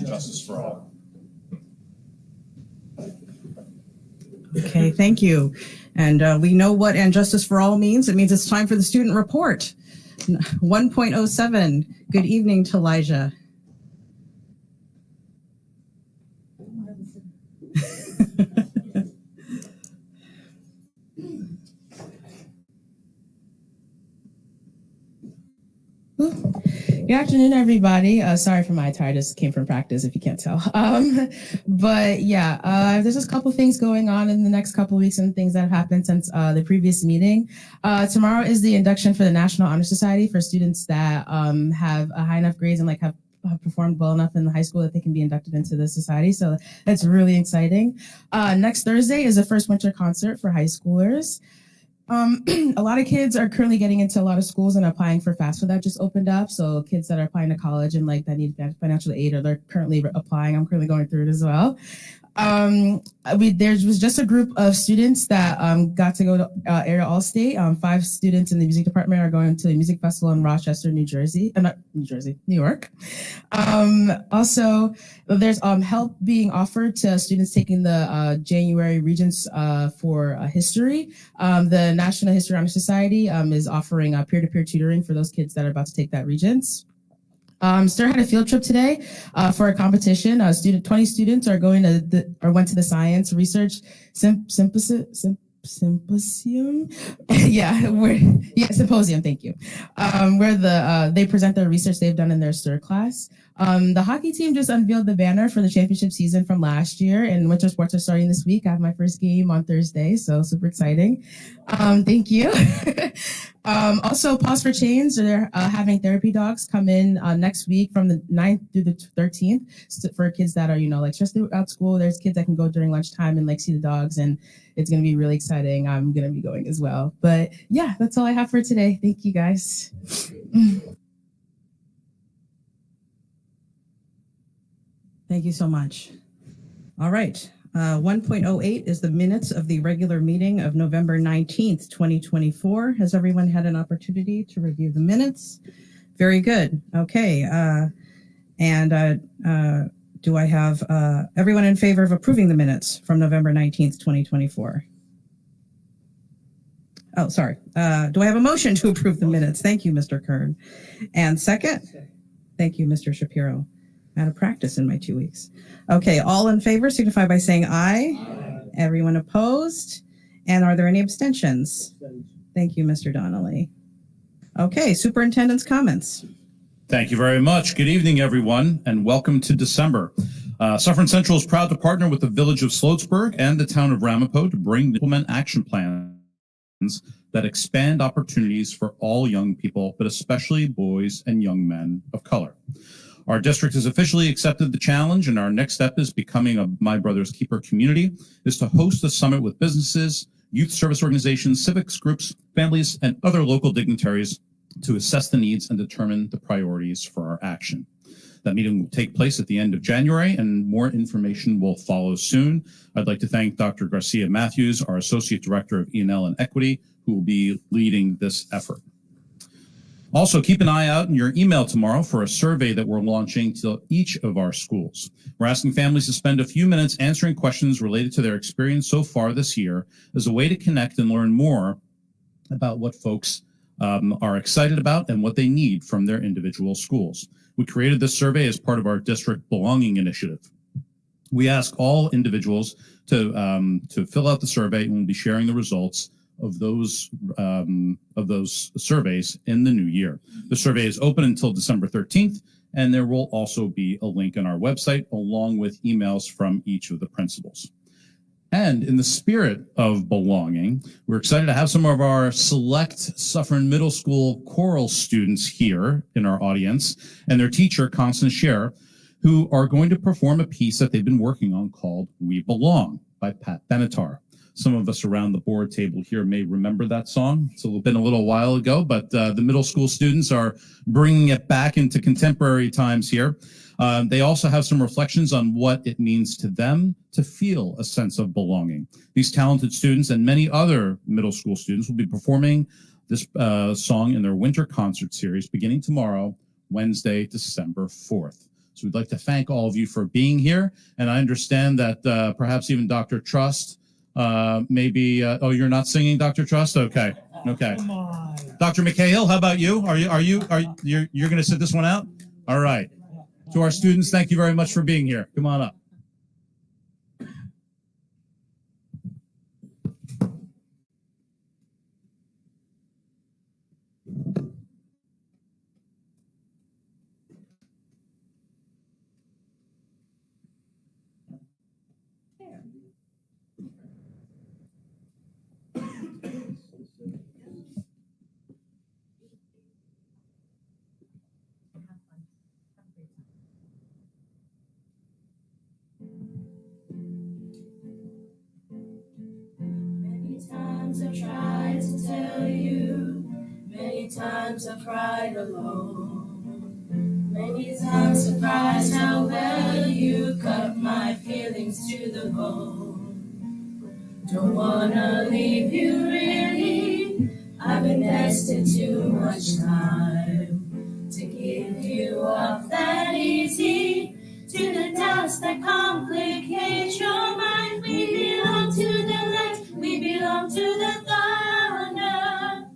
and justice for all. Okay, thank you. And we know what and justice for all means. It means it's time for the student report. 1.07. Good evening to Elijah. Good afternoon, everybody. Sorry for my attire. I just came from practice, if you can't tell. But yeah, there's just a couple things going on in the next couple weeks and things that have happened since the previous meeting. Tomorrow is the induction for the National Honor Society for students that have high enough grades and have performed well enough in the high school that they can be inducted into the society. So that's really exciting. Next Thursday is the first winter concert for high schoolers. A lot of kids are currently getting into a lot of schools and applying for FAFSA that just opened up. So kids that are applying to college and that need financial aid, or they're currently applying. I'm currently going through it as well. There was just a group of students that got to go to Area All-State. 5 students in the music department are going to the music festival in Rochester, New York. Also, there's help being offered to students taking the January Regents for history. The National History Honor Society is offering peer-to-peer tutoring for those kids that are about to take that Regents. STIR had a field trip today for a competition. 20 students are going to went to the Science Research Symposium. Symposium. Thank you. Where they present their research they've done in their STIR class. The hockey team just unveiled the banner for the championship season from last year, and winter sports are starting this week. I have my first game on Thursday, so super exciting. Thank you. Also, Pause for Change, they're having therapy dogs come in next week from the 9th through the 13th for kids that are, stressed throughout school. There's kids that can go during lunchtime and see the dogs, and it's going to be really exciting. I'm going to be going as well. But yeah, that's all I have for today. Thank you, guys. Thank you so much. All right. 1.08 is the minutes of the regular meeting of November 19th, 2024. Has everyone had an opportunity to review the minutes? Very good. Okay. Do I have everyone in favor of approving the minutes from November 19th, 2024? Oh, sorry. Do I have a motion to approve the minutes? Thank you, Mr. Kern. And second? Thank you, Mr. Shapiro. Out of practice in my 2 weeks. Okay, all in favor signify by saying aye. Aye. Everyone opposed? And are there any abstentions? Thank you, Mr. Donnelly. Okay, superintendent's comments. Thank you very much. Good evening, everyone, and welcome to December. Suffern Central is proud to partner with the Village of Sloatsburg and the town of Ramapo to bring implement action plans that expand opportunities for all young people, but especially boys and young men of color. Our district has officially accepted the challenge, and our next step is becoming a My Brother's Keeper community, is to host a summit with businesses, youth service organizations, civics groups, families, and other local dignitaries to assess the needs and determine the priorities for our action. That meeting will take place at the end of January, and more information will follow soon. I'd like to thank Dr. Garcia Matthews, our Associate Director of E&L and Equity, who will be leading this effort. Also, keep an eye out in your email tomorrow for a survey that we're launching to each of our schools. We're asking families to spend a few minutes answering questions related to their experience so far this year as a way to connect and learn more about what folks are excited about and what they need from their individual schools. We created this survey as part of our district belonging initiative. We ask all individuals to fill out the survey, and we'll be sharing the results of those surveys in the new year. The survey is open until December 13th, and there will also be a link on our website along with emails from each of the principals. And in the spirit of belonging, we're excited to have some of our select Suffern Middle School choral students here in our audience and their teacher, Constance Scher, who are going to perform a piece that they've been working on called We Belong by Pat Benatar. Some of us around the board table here may remember that song. It's been a little while ago, but the middle school students are bringing it back into contemporary times here. They also have some reflections on what it means to them to feel a sense of belonging. These talented students and many other middle school students will be performing this song in their winter concert series beginning tomorrow, Wednesday, December 4th. So we'd like to thank all of you for being here. And I understand that perhaps even Dr. Trust maybe, oh, you're not singing, Dr. Trust? Okay. Okay. Come on. Dr. McHale, how about you? You're going to sit this one out? All right. To our students, thank you very much for being here. Come on up. Many times I've tried to tell you, many times I've cried alone, many times surprised how well you cut my feelings to the bone. Don't wanna leave you really, I've invested too much time to give you up that easy. To the doubts that complicate your mind, we belong to the light, we belong to the thunder.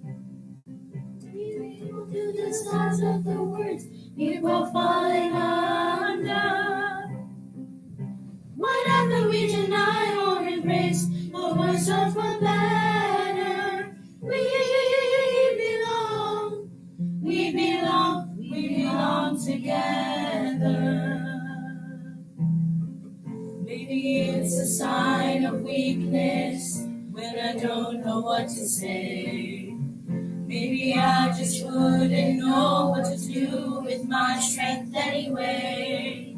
We belong to the stars of the words we both falling under. Whatever we deny or embrace, for worse or for better, we belong together. Maybe it's a sign of weakness when I don't know what to say. Maybe I just wouldn't know what to do with my strength anyway.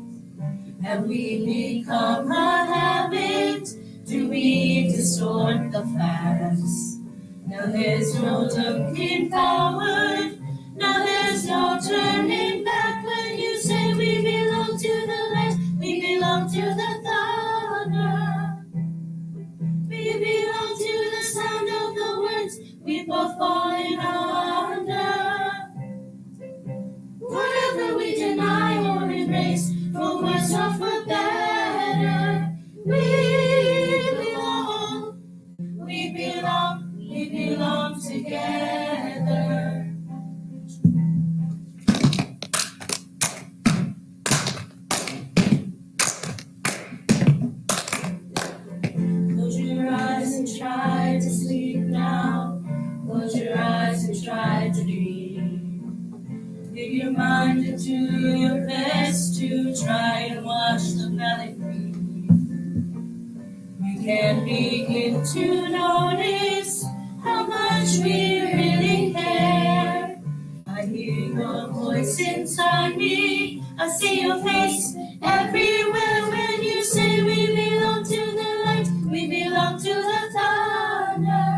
Have we become a habit? Do we distort the facts? Now there's no looking forward. Now there's no turning back. When you say we belong to the light, we belong to the thunder. We belong to the sound of the words we both falling under. Whatever we deny or erase, for worse or for better, we belong together. Close your eyes and try to sleep now. Close your eyes and try to dream. Give your mind and do your best to try and wash the valley free. You can begin to notice how much we really care. I hear your voice inside me. I see your face everywhere when you say we belong to the light, we belong to the thunder.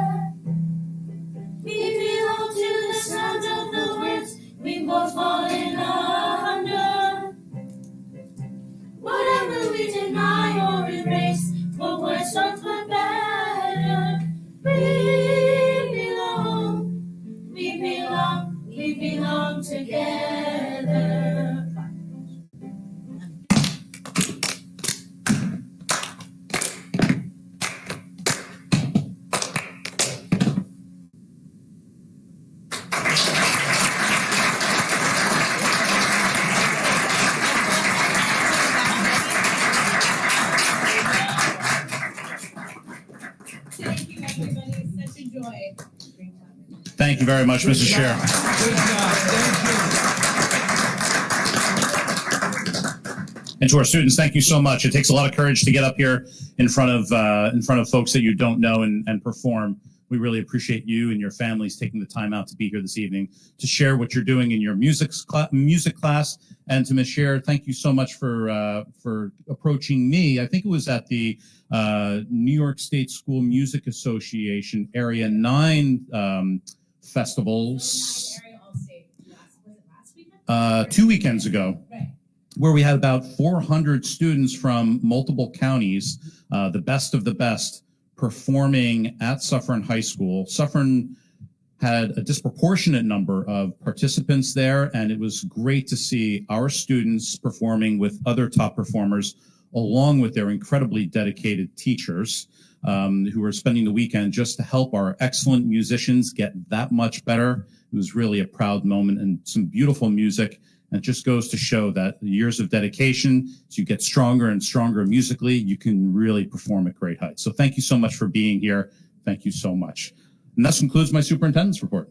We belong to the sound of the words we both falling under. Whatever we deny or erase, for worse or for better, we belong together. Thank you, everybody. Such a joy. Thank you very much, Mrs. Chair. Good job. Thank you. And to our students, thank you so much. It takes a lot of courage to get up here in front of folks that you don't know and perform. We really appreciate you and your families taking the time out to be here this evening to share what you're doing in your music class. And to Ms. Scher, thank you so much for approaching me. I think it was at the New York State School Music Association Area 9 festivals 2 weekends ago, where we had about 400 students from multiple counties, the best of the best, performing at Suffern High School. Suffern had a disproportionate number of participants there, and it was great to see our students performing with other top performers, along with their incredibly dedicated teachers who were spending the weekend just to help our excellent musicians get that much better. It was really a proud moment and some beautiful music. And it just goes to show that the years of dedication, as you get stronger and stronger musically, you can really perform at great heights. So thank you so much for being here. Thank you so much. And that concludes my superintendent's report.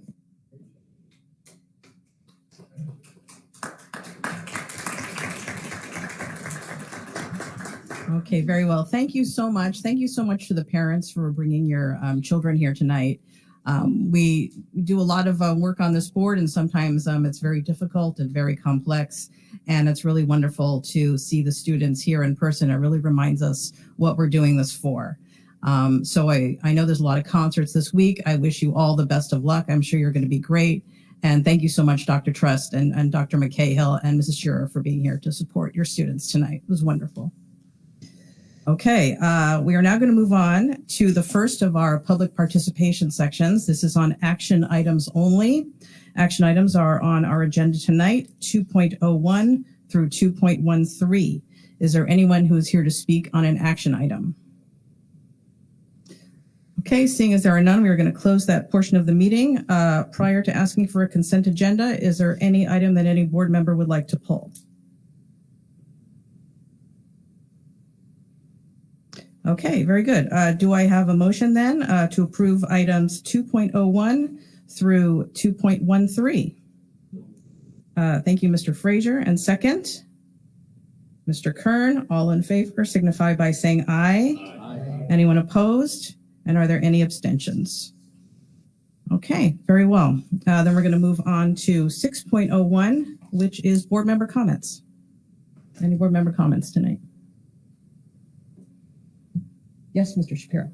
Okay, very well. Thank you so much. Thank you so much to the parents for bringing your children here tonight. We do a lot of work on this board, and sometimes it's very difficult and very complex. And it's really wonderful to see the students here in person. It really reminds us what we're doing this for. So I know there's a lot of concerts this week. I wish you all the best of luck. I'm sure you're going to be great. And thank you so much, Dr. Trust and Dr. McCahill and Mrs. Shearer for being here to support your students tonight. It was wonderful. Okay, we are now going to move on to the first of our public participation sections. This is on action items only. Action items are on our agenda tonight, 2.01 through 2.13. Is there anyone who is here to speak on an action item? Okay, seeing as there are none, we are going to close that portion of the meeting. Prior to asking for a consent agenda, is there any item that any board member would like to pull? Okay, very good. Do I have a motion then to approve items 2.01 through 2.13? Thank you, Mr. Frazier. And second, Mr. Kern. All in favor signify by saying aye. Aye. Anyone opposed? And are there any abstentions? Okay, very well. Then we're going to move on to 6.01, which is board member comments. Any board member comments tonight? Yes, Mr. Shapiro.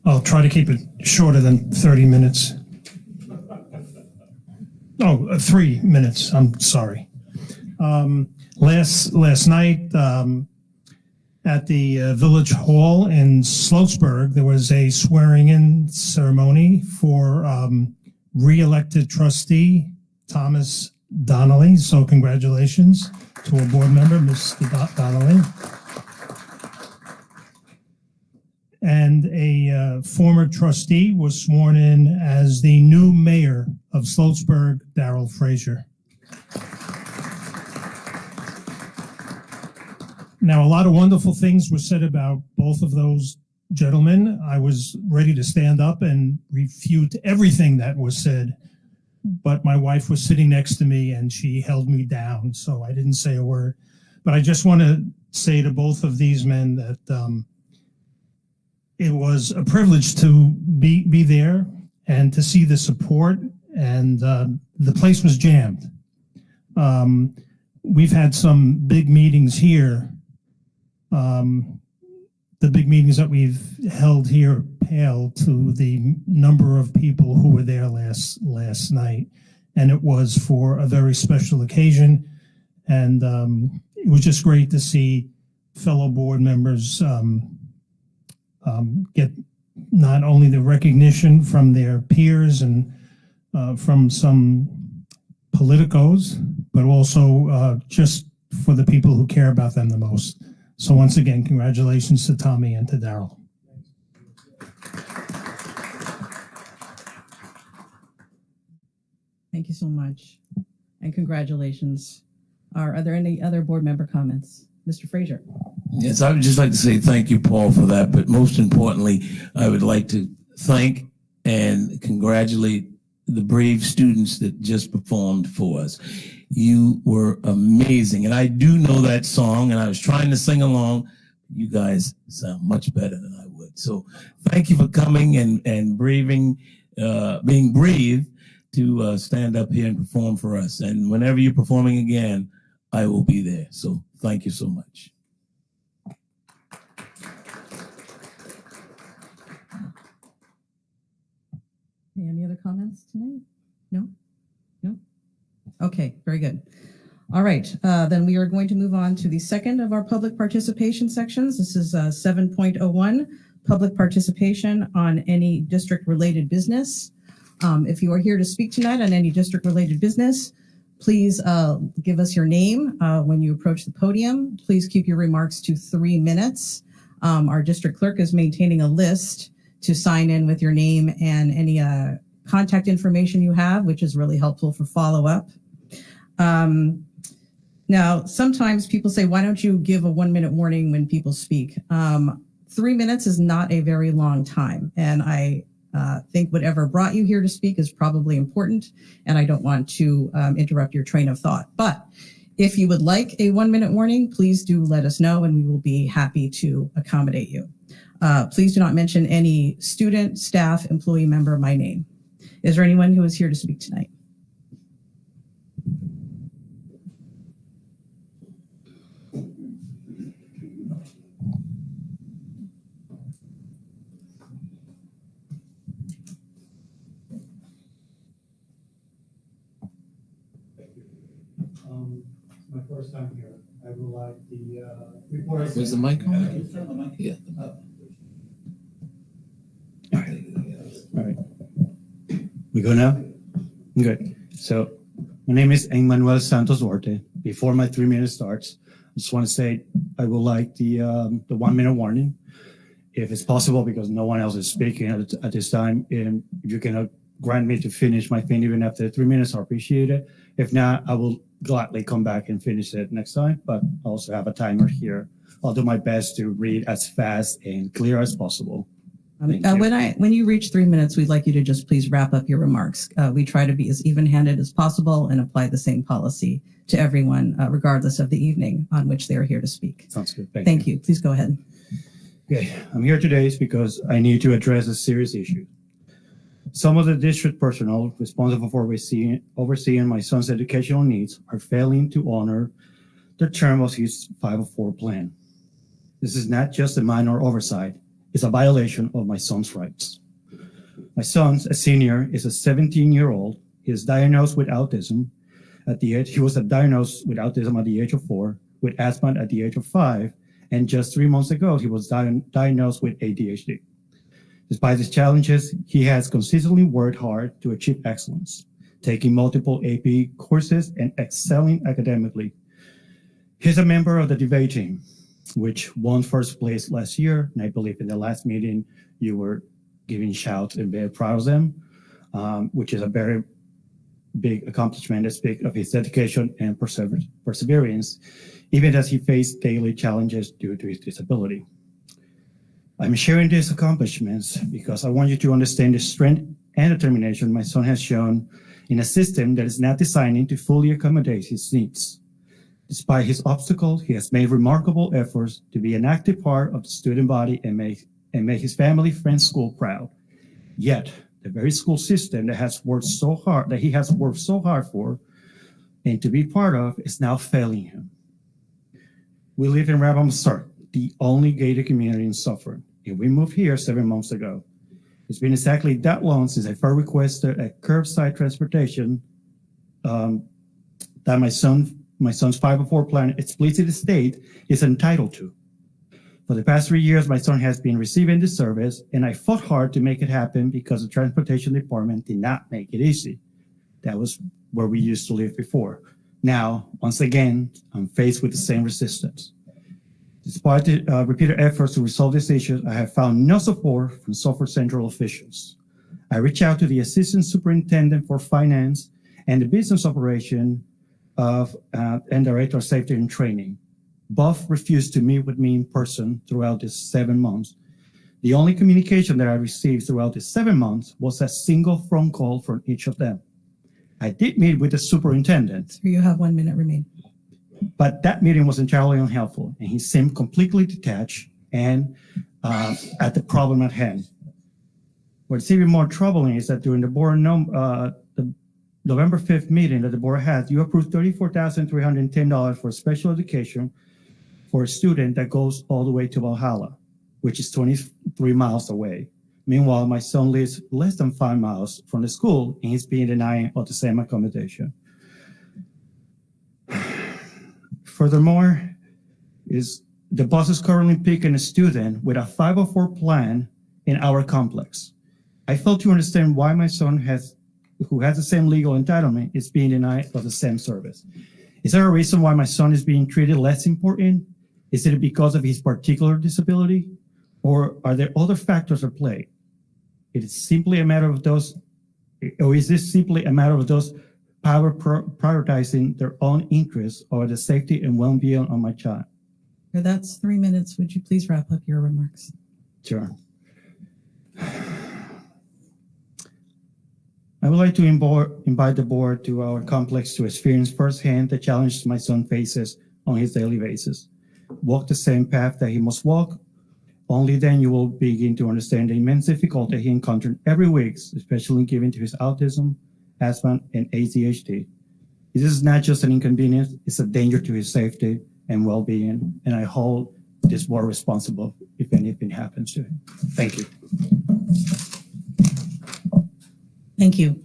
I'll try to keep it shorter than 30 minutes. Oh, 3 minutes. I'm sorry. Last night at the Village Hall in Sloatsburg, there was a swearing-in ceremony for re-elected trustee Thomas Donnelly. So congratulations to a board member, Mr. Donnelly. And a former trustee was sworn in as the new mayor of Sloatsburg, Darrell Frazier. Now, a lot of wonderful things were said about both of those gentlemen. I was ready to stand up and refute everything that was said, but my wife was sitting next to me and she held me down, so I didn't say a word. But I just want to say to both of these men that it was a privilege to be there and to see the support, and the place was jammed. We've had some big meetings here. The big meetings that we've held here pale to the number of people who were there last night, and it was for a very special occasion. And it was just great to see fellow board members get not only the recognition from their peers and from some politicos, but also just for the people who care about them the most. So once again, congratulations to Tommy and to Darrell. Thank you so much. And congratulations. Are there any other board member comments? Mr. Frazier. Yes, I would just like to say thank you, Paul, for that. But most importantly, I would like to thank and congratulate the brave students that just performed for us. You were amazing. And I do know that song, and I was trying to sing along. You guys sound much better than I would. So thank you for coming and braving, being brave to stand up here and perform for us. And whenever you're performing again, I will be there. So thank you so much. Any other comments tonight? No? No? Okay, very good. All right, then we are going to move on to the second of our public participation sections. This is 7.01, public participation on any district-related business. If you are here to speak tonight on any district-related business, please give us your name when you approach the podium. Please keep your remarks to 3 minutes. Our district clerk is maintaining a list to sign in with your name and any contact information you have, which is really helpful for follow-up. Now, sometimes people say, why don't you give a 1-minute warning when people speak? 3 minutes is not a very long time. And I think whatever brought you here to speak is probably important. And I don't want to interrupt your train of thought. But if you would like a 1-minute warning, please do let us know and we will be happy to accommodate you. Please do not mention any student, staff, employee member by name. Is there anyone who is here to speak tonight? My first time here. I would like the report. Where's the mic on? Yeah. All right. We go now? Good. So my name is Emmanuel Santos Orte. Before my 3 minutes starts, I just want to say I would like the 1-minute warning, if it's possible, because no one else is speaking at this time. And if you cannot grant me to finish my thing even after 3 minutes, I appreciate it. If not, I will gladly come back and finish it next time, but I also have a timer here. I'll do my best to read as fast and clear as possible. When you reach 3 minutes, we'd like you to just please wrap up your remarks. We try to be as even-handed as possible and apply the same policy to everyone, regardless of the evening on which they are here to speak. Sounds good. Thank you. Please go ahead. Okay, I'm here today because I need to address a serious issue. Some of the district personnel responsible for overseeing my son's educational needs are failing to honor the term of his 504 plan. This is not just a minor oversight, it's a violation of my son's rights. My son, a senior, is a 17-year-old. He is diagnosed with autism he was diagnosed with autism at the age of 4, with asthma at the age of 5, and just 3 months ago, he was diagnosed with ADHD. Despite these challenges, he has consistently worked hard to achieve excellence, taking multiple AP courses and excelling academically. He's a member of the debate team, which won first place last year. And I believe in the last meeting, you were giving shouts and very proud of them, which is a very big accomplishment that speaks of his dedication and perseverance, even as he faced daily challenges due to his disability. I'm sharing these accomplishments because I want you to understand the strength and determination my son has shown in a system that is not designed to fully accommodate his needs. Despite his obstacles, he has made remarkable efforts to be an active part of the student body and make his family, friends, school proud. Yet, the very school system that he has worked so hard for and to be part of is now failing him. We live in Rabamsart, the only gated community in Suffern, and we moved here 7 months ago. It's been exactly that long since I first requested a curbside transportation that my son's 504 plan explicitly state is entitled to. For the past 3 years, my son has been receiving this service, and I fought hard to make it happen because the transportation department did not make it easy. That was where we used to live before. Now, once again, I'm faced with the same resistance. Despite the repeated efforts to resolve these issues, I have found no support from Suffern Central officials. I reached out to the Assistant Superintendent for Finance and the Business Operation and Director of Safety and Training. Both refused to meet with me in person throughout these 7 months. The only communication that I received throughout the 7 months was a single phone call from each of them. I did meet with the superintendent. You have 1 minute remaining. But that meeting was entirely unhelpful, and he seemed completely detached and at the problem at hand. What's even more troubling is that during the November 5th meeting that the board had, you approved $34,310 for special education for a student that goes all the way to Valhalla, which is 23 miles away. Meanwhile, my son lives less than 5 miles from the school, and he's being denied of the same accommodation. Furthermore, is The bus is currently picking a student with a 504 plan in our complex. I fail to understand why my son who has the same legal entitlement is being denied of the same service. Is there a reason why my son is being treated less important? Is it because of his particular disability? Or are there other factors at play? It is simply a matter of those, or is this simply a matter of those prioritizing their own interests over the safety and well-being of my child? That's 3 minutes. Would you please wrap up your remarks? Sure. I would like to invite the board to our complex to experience firsthand the challenges my son faces on his daily basis. Walk the same path that he must walk. Only then you will begin to understand the immense difficulty he encountered every week, especially given to his autism, asthma, and ADHD. This is not just an inconvenience, it's a danger to his safety and well-being, and I hold this board responsible if anything happens to him. Thank you. Thank you.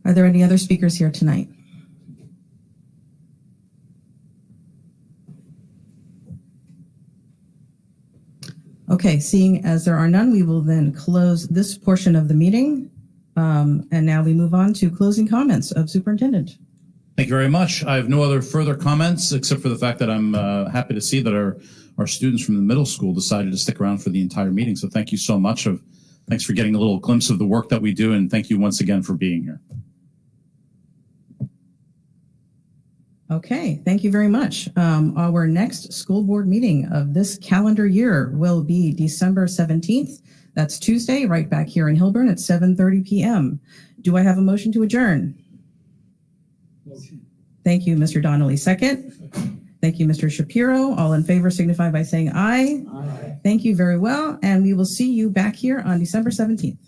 Are there any other speakers here tonight? Okay, seeing as there are none, we will then close this portion of the meeting. And now we move on to closing comments of Superintendent. Thank you very much. I have no other further comments except for the fact that I'm happy to see that our students from the middle school decided to stick around for the entire meeting. So thank you so much. Thanks for getting a little glimpse of the work that we do, and thank you once again for being here. Okay, thank you very much. Our next school board meeting of this calendar year will be December 17th. That's Tuesday, right back here in Hilburn at 7:30 p.m. Do I have a motion to adjourn? Motion. Thank you, Mr. Donnelly. Second. Thank you, Mr. Shapiro. All in favor signify by saying aye. Aye. Thank you very well, and we will see you back here on December 17th.